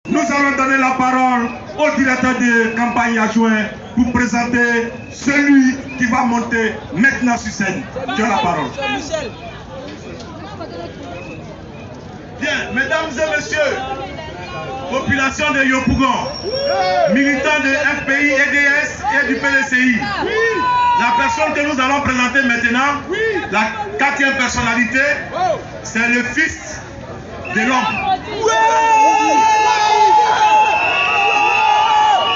Nous allons donner la parole au directeur de campagne adjoint pour présenter celui qui va monter maintenant sur scène. Tu as la parole. Bien, mesdames et messieurs, population de Yopougon, militants de FPI, EDS et du PDCI. La personne que nous allons présenter maintenant, la 4e personnalité, c'est le fils de l'homme.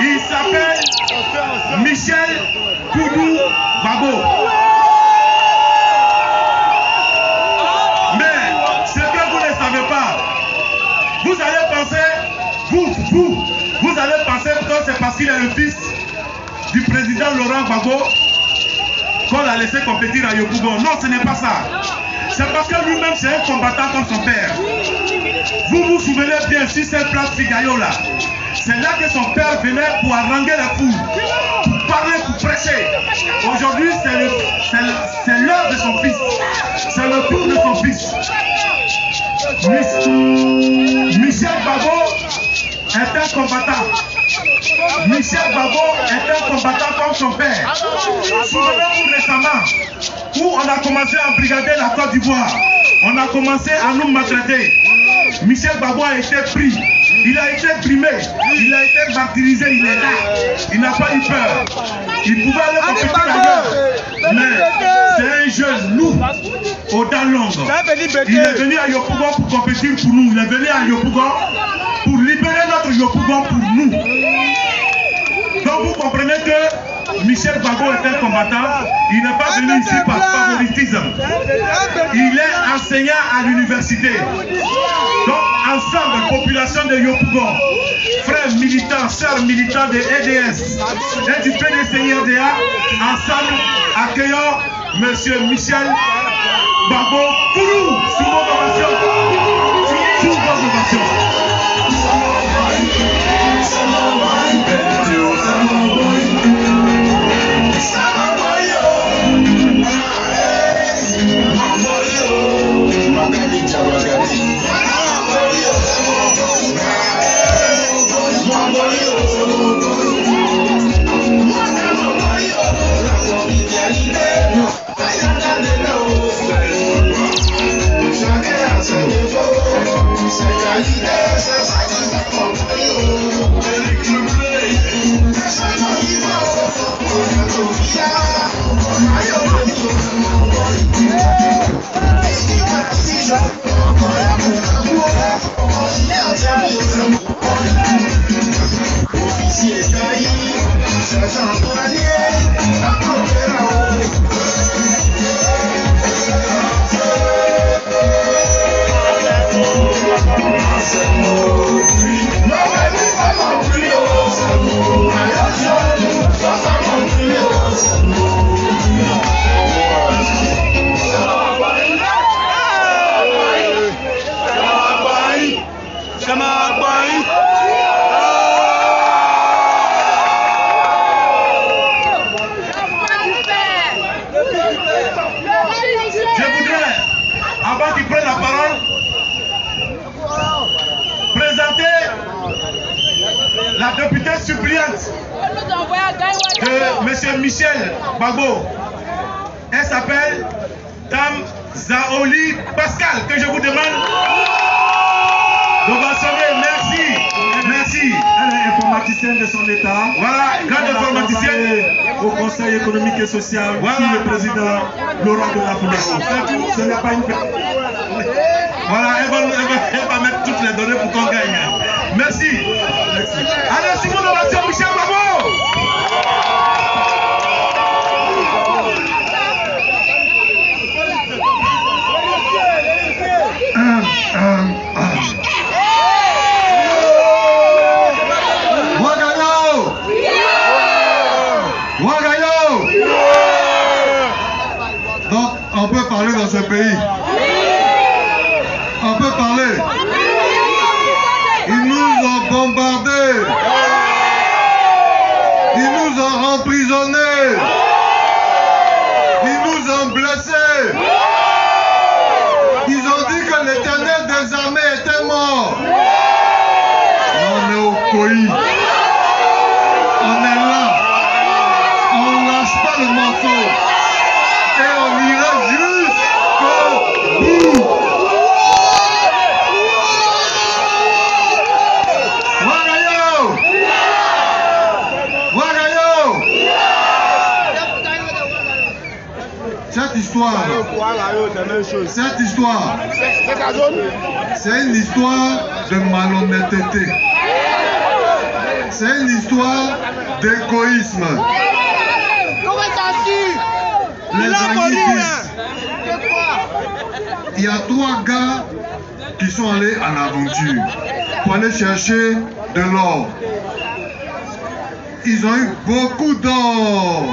Il s'appelle Michel Koudou Babo. Mais ce que vous ne savez pas, vous allez penser, vous allez penser que c'est parce qu'il est le fils du président Laurent Gbagbo qu'on l'a laissé compétir à Yopougon. Non, ce n'est pas ça. C'est parce que lui-même c'est un combattant comme son père. Vous vous souvenez bien sur cette place Figayo là. C'est là que son père venait pour haranguer la foule, pour parler, pour prêcher. Aujourd'hui, c'est l'heure de son fils. C'est le tour de son fils. Michel Babo est un combattant. Michel Babo est un combattant comme son père. Souvenez-vous récemment où on a commencé à brigader la Côte d'Ivoire. On a commencé à nous maltraiter. Michel Babo a été pris. Il a été brimé, il a été martyrisé, il est là. Il n'a pas eu peur. Il pouvait aller compétir ailleurs. Mais c'est un jeune lourd, aux dents longues. Il est venu à Yopougon pour compétir pour nous. Il est venu à Yopougon pour libérer notre Yopougon pour nous. Donc vous comprenez que Michel Babo est un combattant. Il n'est pas venu ici par favoritisme. Il est enseignant à l'université. Donc ensemble, population de Yopougon, frères militants, sœurs militants de EDS et du PDCI-RDA, ensemble accueillons M. Michel Babo Koudou sous vos ovations. Sous vos ovations. La députée suppléante de M. Michel Babo. Elle s'appelle Dame Zaoli Pascal, que je vous demande d'ovationner. Merci. Merci. Elle est informaticienne de son état. Voilà, grande informaticienne. Au Conseil économique et social, voilà. Sous le président Laurent de la Foulée. Ce n'est pas une Voilà, elle va mettre toutes les données pour qu'on gagne. Merci. Allez, sur mon ovation, Michel Babo. Donc, on peut parler dans ce pays. On peut parler. Ils nous ont bombardés. Ils nous ont emprisonnés. Ils nous ont blessés. Ils ont dit que l'Éternel des armées était mort. Non, Koï. On est là. On ne lâche pas le morceau. Et on ira jusqu'au bout. Wagayo! Wagayo! Cette histoire, c'est une histoire de malhonnêteté. C'est une histoire d'égoïsme. Les amis disent, il y a 3 gars qui sont allés à l'aventure pour aller chercher de l'or. Ils ont eu beaucoup d'or.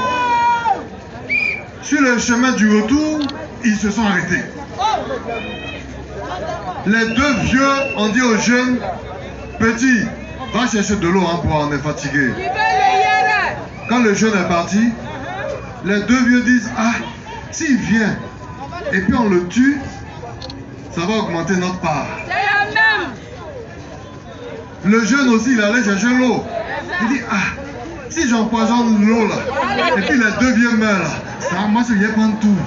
Sur le chemin du retour, ils se sont arrêtés. Les 2 vieux ont dit aux jeunes, petit, va chercher de l'eau hein, pour on est fatigué. Quand le jeune est parti, les 2 vieux disent, ah, s'il vient et puis on le tue, ça va augmenter notre part. Le jeune aussi, il allait chercher l'eau. Il dit, ah, si j'empoisonne l'eau là, et puis les 2 vieux meurent là, ça, moi je viens prendre tout.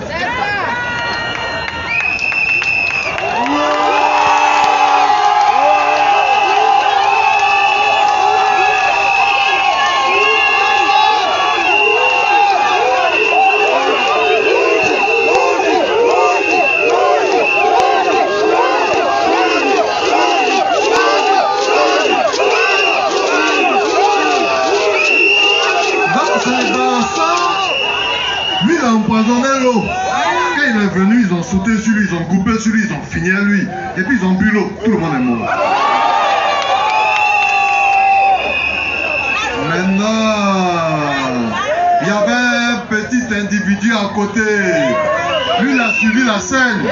Lui, il a empoisonné l'eau. Quand il est venu, ils ont sauté sur lui, ils ont coupé sur lui, ils ont fini à lui. Et puis ils ont bu l'eau. Tout le monde est mort. Maintenant, il y avait un petit individu à côté. Lui, il a suivi la scène.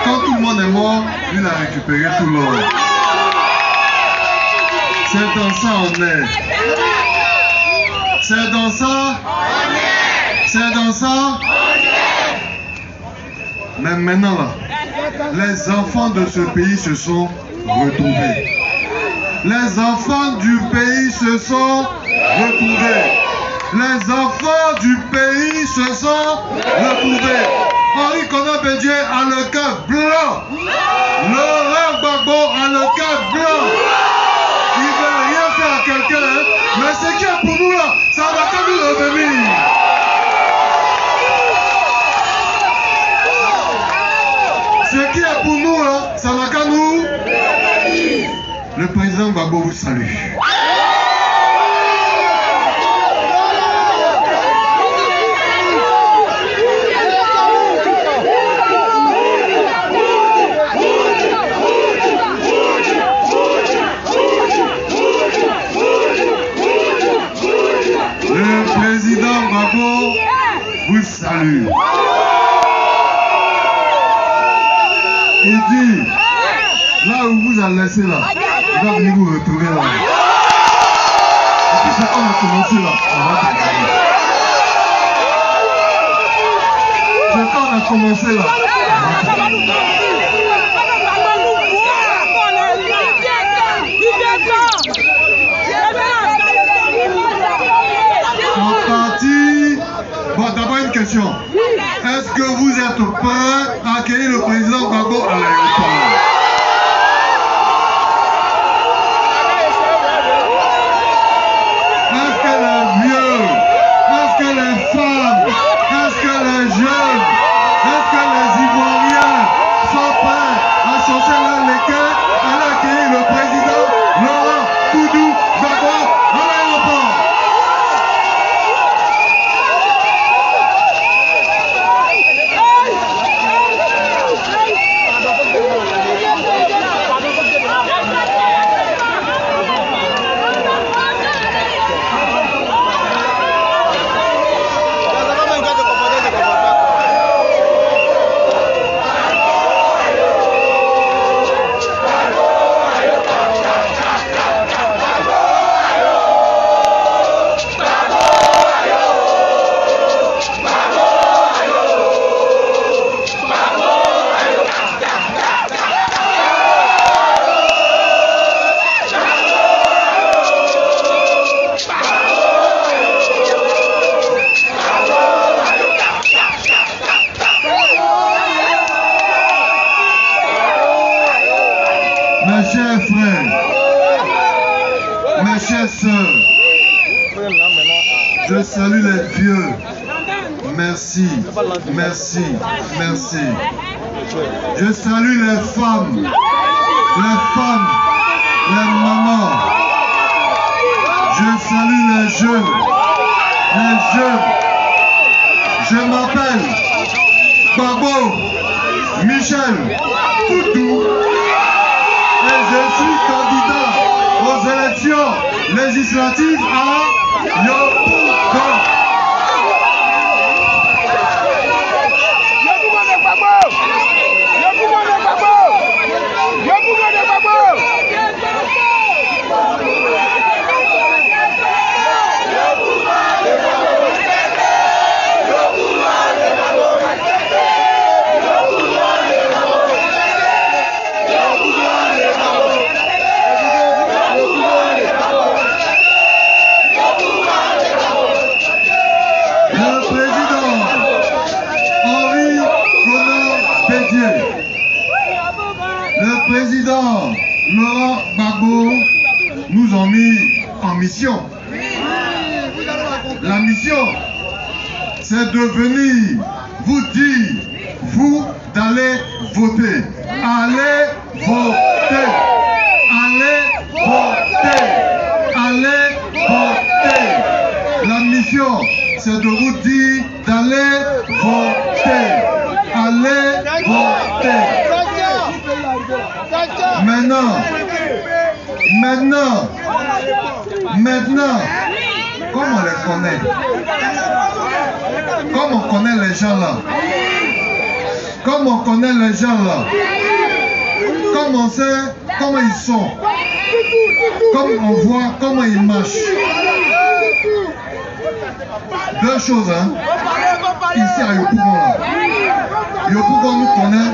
Quand tout le monde est mort, lui, il a récupéré tout l'or. C'est dans ça on est. C'est dans ça. C'est dans ça. Mais maintenant là, les enfants de ce pays se sont retrouvés. Les enfants du pays se sont retrouvés. Les enfants du pays se sont retrouvés. Henri Konan Bédié a le cœur blanc. Laurent Gbagbo a le cœur blanc. Il ne veut rien faire à quelqu'un, hein? Mais ce qui est pour nous là, ça va quand nous revenir. Ce qui est pour nous là, ça va quand nous. Le président Gbagbo vous salue. Le président Gbagbo vous salue. Il dit, là où vous a laissé là, il va venir vous retrouver là. Et puis c'est quand on a commencé là, on va terminer. C'est quand on a commencé là, on va terminer. En partie, bon d'abord une question. Est-ce que vous êtes prêts à accueillir le président Gbagbo à l'aéroport? Est-ce que les vieux, est-ce que les femmes, est-ce que les jeunes, est-ce que les Ivoiriens sont prêts à chausser leur l'équerre et à accueillir le président Laurent Koudou Gbagbo à l'aéroport? chères sœurs, je salue les vieux. Merci, merci, merci. Je salue les femmes, les mamans. Je salue les jeunes. Je m'appelle Babo Michel Toutou et je suis candidat aux élections législatives à Yopougon. Le président Laurent Gbagbo nous a mis en mission. La mission, c'est de venir vous dire, vous d'aller voter. Allez voter. Allez voter. Allez voter. La mission, c'est de vous dire d'aller voter. Allez voter. Maintenant, comme on les connaît, comme on connaît les gens là, comme on connaît les gens là, comme on sait comment ils sont, comme on voit comment ils marchent. Deux choses, hein, ici à Yopougon là. Yopougon nous connaît.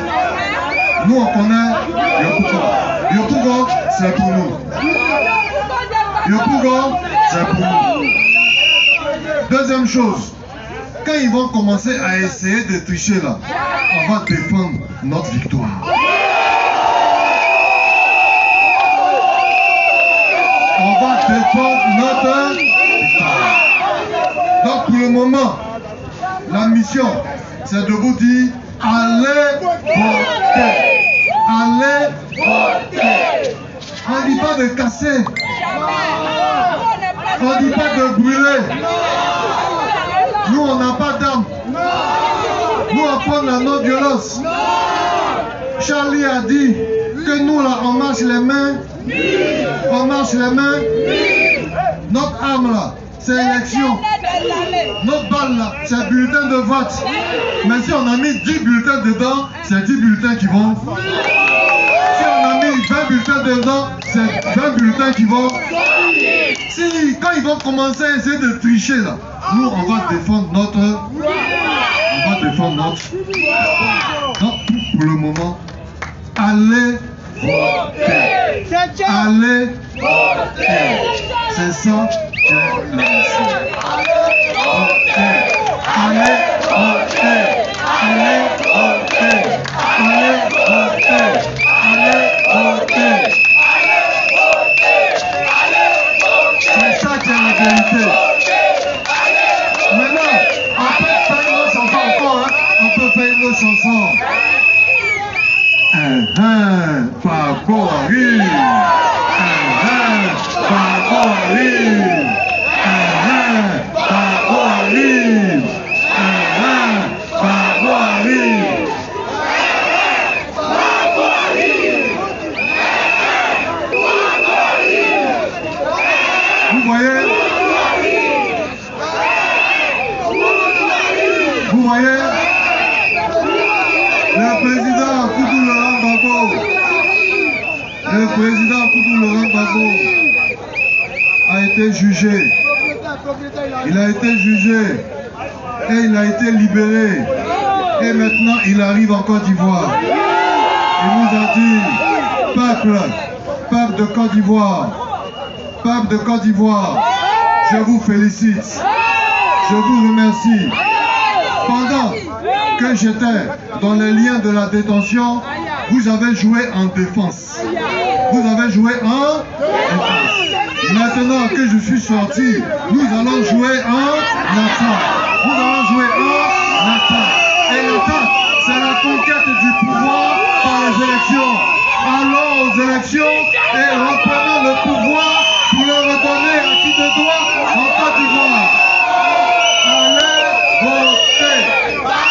Nous on connaît Yopougon. Yopougon, c'est pour nous. Yopougon, c'est pour nous. Deuxième chose, quand ils vont commencer à essayer de tricher là, on va défendre notre victoire. On va défendre notre victoire. Donc pour le moment, la mission, c'est de vous dire, allez voter. Allez voter. On ne dit pas de casser. On ne dit pas de brûler. Nous, on n'a pas d'armes. Nous, on prend la non-violence. Charlie a dit que nous, là, on marche les mains. On marche les mains. Notre arme, là, c'est élection. Notre balle, là, c'est bulletin de vote. Mais si on a mis 10 bulletins dedans, c'est 10 bulletins qui vont. Si on a mis 20 bulletins dedans, c'est 20 bulletins qui vont. Si, quand ils vont commencer à essayer de tricher, là, nous, on va défendre notre... On va défendre notre... Donc, pour le moment, allez voter. Allez voter. C'est ça que la mission. Allez voter. Allez voter. Allez voter. Allez voter. C'est ça qui est la vérité. Maintenant, on peut faire nos chansons encore, hein? On peut faire nos chansons. Babo arrive. Babo arrive. Babo arrive. Babo arrive. Vous voyez? Vous voyez? Le président Koudou Laurent Gbagbo, le président Koudou Laurent Gbagbo a été jugé. Il a été jugé et il a été libéré. Et maintenant il arrive en Côte d'Ivoire. Il nous a dit, peuple de Côte d'Ivoire, peuple de Côte d'Ivoire, je vous félicite, je vous remercie. Pendant que j'étais dans les liens de la détention, vous avez joué en défense. Vous avez joué en défense. Maintenant, fois que je suis sorti, nous allons jouer en attaque. Nous allons jouer en attaque. Et l'attaque, c'est la conquête du pouvoir par les élections. Allons aux élections et reprenons le pouvoir pour le redonner à qui de droit en Côte d'Ivoire. Allez voter!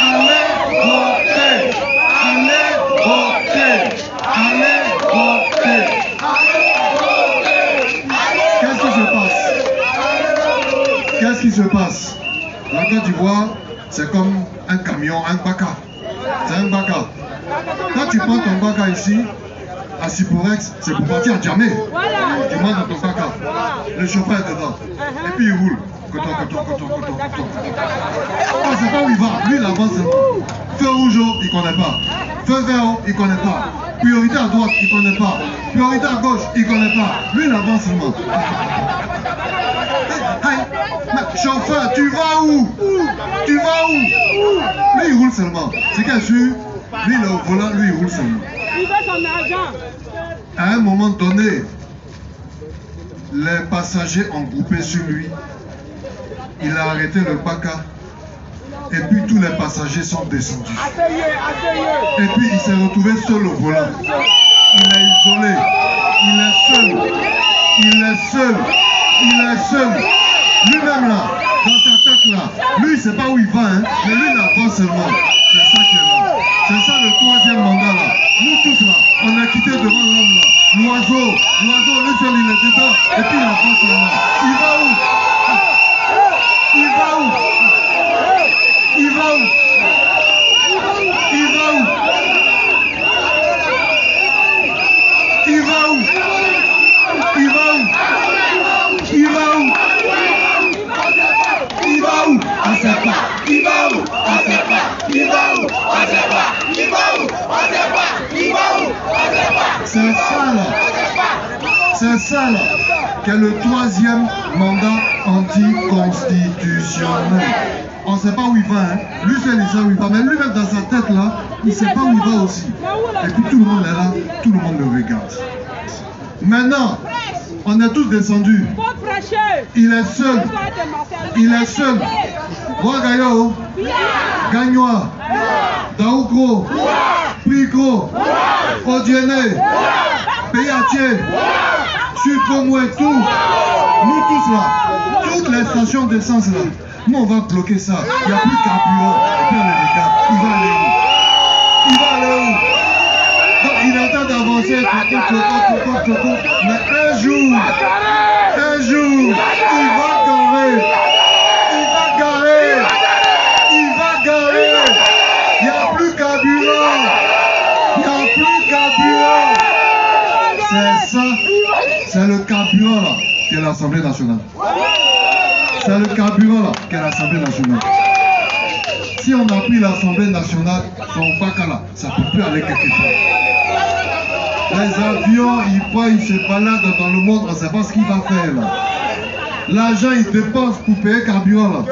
Allez voter! Allez voter! Allez voter! Qu'est-ce qui se passe? Qu'est-ce qui se passe? La Côte d'Ivoire, c'est comme un camion, un baka. C'est un baka. Quand tu prends ton baka ici, à Siporex, c'est pour partir à Djamé. Tu montes dans ton baka. Le chauffeur est dedans. Et puis il roule. Coton. On ne sait pas où il va. Lui, il avance seulement. Feu rouge, il ne connaît pas. Feu vert, il ne connaît pas. Priorité à droite, il ne connaît pas. Priorité à gauche, il ne connaît pas. Lui, il avance seulement. Hey, chauffeur, tu vas où? Tu vas où? Lui, il roule seulement. C'est qu'à sûr, lui, il est au volant, lui, il roule seulement. Il veut son argent. À un moment donné, les passagers ont groupé sur lui. Il a arrêté le baka. Et puis tous les passagers sont descendus. Et puis il s'est retrouvé seul au volant. Il est isolé. Il est seul. Il est seul. Il est seul. Lui-même là, dans sa tête là, lui il ne sait pas où il va, hein, mais lui il avance seulement. C'est ça qui est là. C'est ça le troisième mandat là. Nous tous là, on a quitté devant l'homme là. L'oiseau, lui seul il est dedans, et puis il avance seulement. Il va où? Il va où? Il va où? Il va où? Il va où? Il va où? Il va où? Il va où? On sait pas. Il va où? On sait pas. Il va où? On sait pas. Il va où? On sait pas. Il va où? On sait pas. C'est ça là. C'est ça là qu'est le troisième mandat anticonstitutionnel. On ne sait pas où il va, hein. Lui seul il sait où il va, mais lui-même dans sa tête là, il ne sait pas où il va aussi. Et puis tout le monde est là, tout le monde le regarde. Maintenant, on est tous descendus. Il est seul. Il est seul. Ouagayo, Gagnoa, Daoukro, Prikro, Odiene, Péatier, Sukomouetou, nous tous là, toutes les stations d'essence là, nous on va bloquer ça. Il n'y a plus de carburant. Et puis on les regarde. Il va aller où? Il va aller où? Donc il est en train d'avancer, coco, mais un jour, il va garer. Il n'y a plus de carburant. C'est ça, c'est le carburant là qu'est l'Assemblée nationale. C'est le carburant là qu'est l'Assemblée nationale. Si on a pris l'Assemblée nationale, son baka là, ça ne peut plus aller quelque part. Les avions, ils se baladent dans le monde, on ne sait pas ce qu'il va faire là. L'argent, il dépense pour payer carburant là.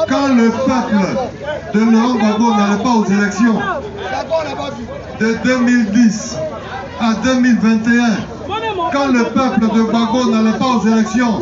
Quand le peuple de Laurent Gbagbo n'allait pas aux élections de 2010 à 2021, quand le peuple de Gbagbo n'allait pas aux élections